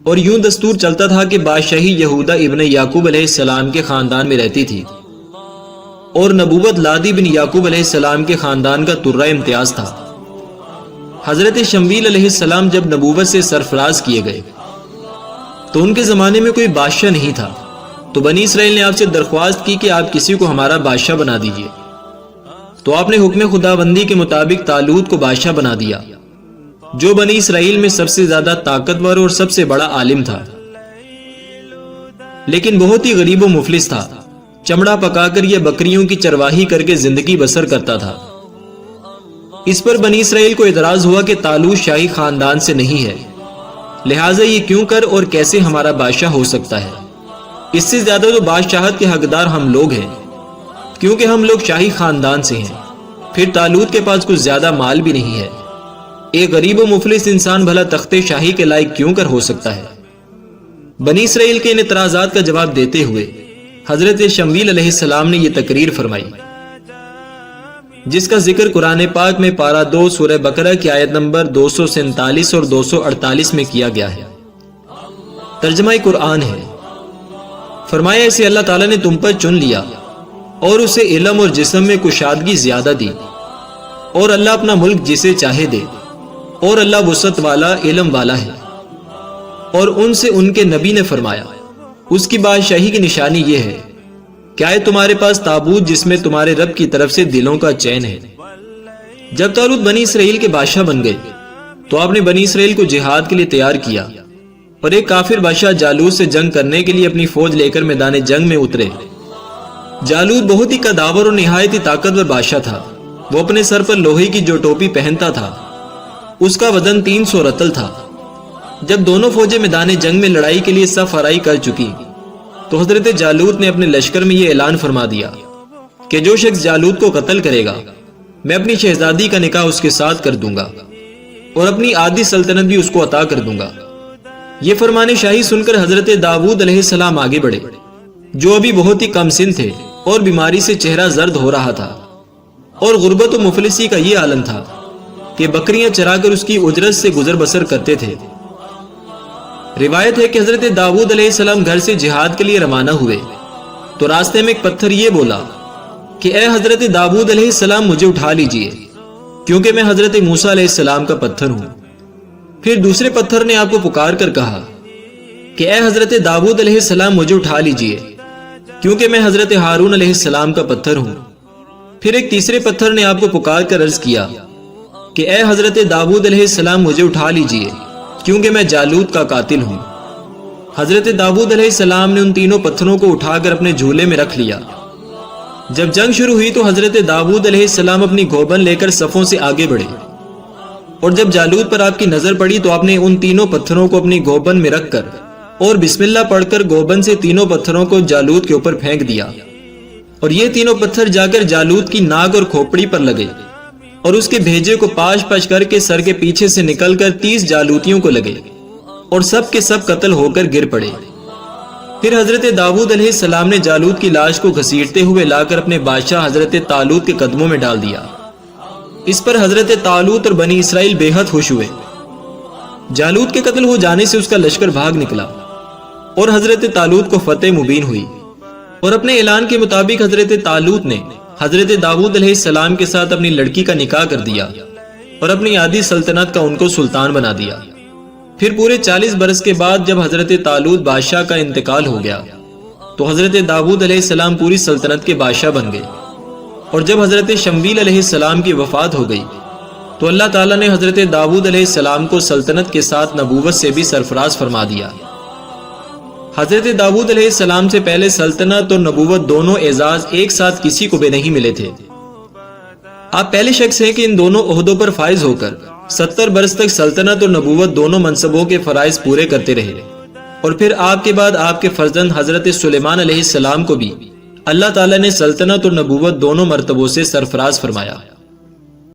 اور یوں دستور چلتا تھا کہ بادشاہی یہودا ابن یعقوب علیہ السلام کے خاندان میں رہتی تھی اور نبوت لادی بن یعقوب علیہ السلام کے خاندان کا ترہ امتیاز تھا۔ حضرت شمویل علیہ السلام جب نبوت سے سرفراز کیے گئے تو ان کے زمانے میں کوئی بادشاہ نہیں تھا، تو بنی اسرائیل نے آپ سے درخواست کی کہ آپ کسی کو ہمارا بادشاہ بنا دیجئے۔ تو آپ نے حکم خداوندی کے مطابق طالوت کو بادشاہ بنا دیا، جو بنی اسرائیل میں سب سے زیادہ طاقتور اور سب سے بڑا عالم تھا، لیکن بہت ہی غریب و مفلس تھا۔ چمڑا پکا کر یہ بکریوں کی چرواہی کر کے زندگی بسر کرتا تھا۔ اس پر بنی اسرائیل کو اعتراض ہوا کہ طالوت شاہی خاندان سے نہیں ہے، لہٰذا یہ کیوں کر اور کیسے ہمارا بادشاہ ہو سکتا ہے؟ اس سے زیادہ تو بادشاہت کے حقدار ہم لوگ ہیں، کیونکہ ہم لوگ شاہی خاندان سے ہیں۔ پھر طالوت کے پاس کچھ زیادہ مال بھی نہیں ہے، ایک غریب و مفلس انسان بھلا تخت شاہی کے لائق کیوں کر ہو سکتا ہے؟ بنی اسرائیل کے ان اعتراضات کا جواب دیتے ہوئے حضرت شمویل علیہ السلام نے یہ تقریر فرمائی، جس کا ذکر قرآن پاک میں پارہ 2 سورہ بقرہ کی آیت نمبر 247 اور 248 میں کیا گیا ہے۔ ترجمہ قرآن ہے، فرمایا اسے اللہ تعالیٰ نے تم پر چن لیا اور اسے علم اور جسم میں کشادگی زیادہ دی، اور اللہ اپنا ملک جسے چاہے دے، اور اللہ وسعت والا علم والا ہے۔ اور ان سے ان کے نبی نے فرمایا اس کی بادشاہی کی نشانی یہ ہے، کیا ہے تمہارے پاس تابوت جس میں تمہارے رب کی طرف سے دلوں کا چین ہے۔ جب طالوت بنی اسرائیل کے بادشاہ بن گئے تو آپ نے بنی اسرائیل کو جہاد کے لیے تیار کیا، اور ایک کافر بادشاہ جالوت سے جنگ کرنے کے لیے اپنی فوج لے کر میدان جنگ میں اترے۔ جالوت بہت ہی قداور اور نہایت ہی طاقتور بادشاہ تھا۔ وہ اپنے سر پر لوہے کی جو ٹوپی پہنتا تھا اس کا وزن 300 رطل تھا۔ جب دونوں فوجیں میدان جنگ میں لڑائی کے لیے صف آرائی کر چکی تو حضرت جالوت نے اپنے لشکر میں یہ اعلان فرما دیا کہ جو شخص جالوت کو قتل کرے گا میں اپنی شہزادی کا نکاح اس کے ساتھ کر دوں گا اور اپنی آدھی سلطنت بھی اس کو عطا کر دوں گا۔ یہ فرمان شاہی سن کر حضرت داؤد علیہ السلام آگے بڑھے، جو ابھی بہت ہی کم سن تھے اور بیماری سے چہرہ زرد ہو رہا تھا، اور غربت و مفلسی کا یہ عالم تھا کہ بکریاں چرا کر اس کی اجرت سے گزر بسر کرتے تھے۔ روایت ہے کہ حضرت داؤد علیہ السلام گھر سے جہاد کے لیے روانہ ہوئے تو راستے میں ایک پتھر یہ بولا کہ اے حضرت داؤد علیہ السلام مجھے اٹھا لیجئے، کیونکہ میں حضرت موسیٰ علیہ السلام کا پتھر ہوں۔ پھر دوسرے پتھر نے آپ کو پکار کر کہا کہ اے حضرت داؤد علیہ السلام مجھے اٹھا لیجئے، کیونکہ میں حضرت ہارون علیہ السلام کا پتھر ہوں۔ پھر ایک تیسرے پتھر نے آپ کو پکار کر عرض کیا کہ اے حضرت داؤد علیہ السلام مجھے اٹھا لیجئے، کیونکہ میں جالوت کا قاتل ہوں۔ حضرت داؤد علیہ السلام نے ان تینوں پتھروں کو اٹھا کر اپنے جھولے میں رکھ لیا۔ جب جنگ شروع ہوئی تو حضرت داؤد علیہ السلام اپنی گوبن لے کر صفوں سے آگے بڑھے، اور جب جالوت پر آپ کی نظر پڑی تو آپ نے ان تینوں پتھروں کو اپنی گوبن میں رکھ کر اور بسم اللہ پڑھ کر گوبن سے تینوں پتھروں کو جالوت کے اوپر پھینک دیا، اور یہ تینوں پتھر جا کر جالوت کی ناک اور کھوپڑی پر لگے، اور اس کے بھیجے کو پاش پاش کر کے سر کے پیچھے سے نکل کر 30 جالوتیوں کو لگے، اور سب کے سب قتل ہو کر گر پڑے۔ پھر حضرت داؤد علیہ السلام نے جالوت کی لاش کو گھسیٹتے ہوئے لا کر اپنے بادشاہ حضرت طالوت کے قدموں میں ڈال دیا۔ اس پر حضرت طالوت اور بنی اسرائیل بے حد خوش ہوئے۔ جالوت کے قتل ہو جانے سے اس کا لشکر بھاگ نکلا اور حضرت طالوت کو فتح مبین ہوئی، اور اپنے اعلان کے مطابق حضرت طالوت نے حضرت داؤد علیہ السلام کے ساتھ اپنی لڑکی کا نکاح کر دیا اور اپنی آدھی سلطنت کا ان کو سلطان بنا دیا۔ پھر پورے 40 برس کے بعد جب حضرت طالوت بادشاہ کا انتقال ہو گیا تو حضرت داؤد علیہ السلام پوری سلطنت کے بادشاہ بن گئے، اور جب حضرت شمویل علیہ السلام کی وفات ہو گئی تو اللہ تعالیٰ نے حضرت داؤد علیہ السلام کو سلطنت کے ساتھ نبوت سے بھی سرفراز فرما دیا۔ حضرت داؤد علیہ السلام سے پہلے سلطنت اور نبوت دونوں اعزاز ایک ساتھ کسی کو بھی نہیں ملے تھے۔ آپ پہلے شخص ہیں کہ ان دونوں عہدوں پر فائز ہو کر 70 برس تک سلطنت اور نبوت دونوں منصبوں کے فرائض پورے کرتے رہے، اور پھر آپ کے بعد آپ کے فرزند حضرت سلیمان علیہ السلام کو بھی اللہ تعالیٰ نے سلطنت اور نبوت دونوں مرتبوں سے سرفراز فرمایا۔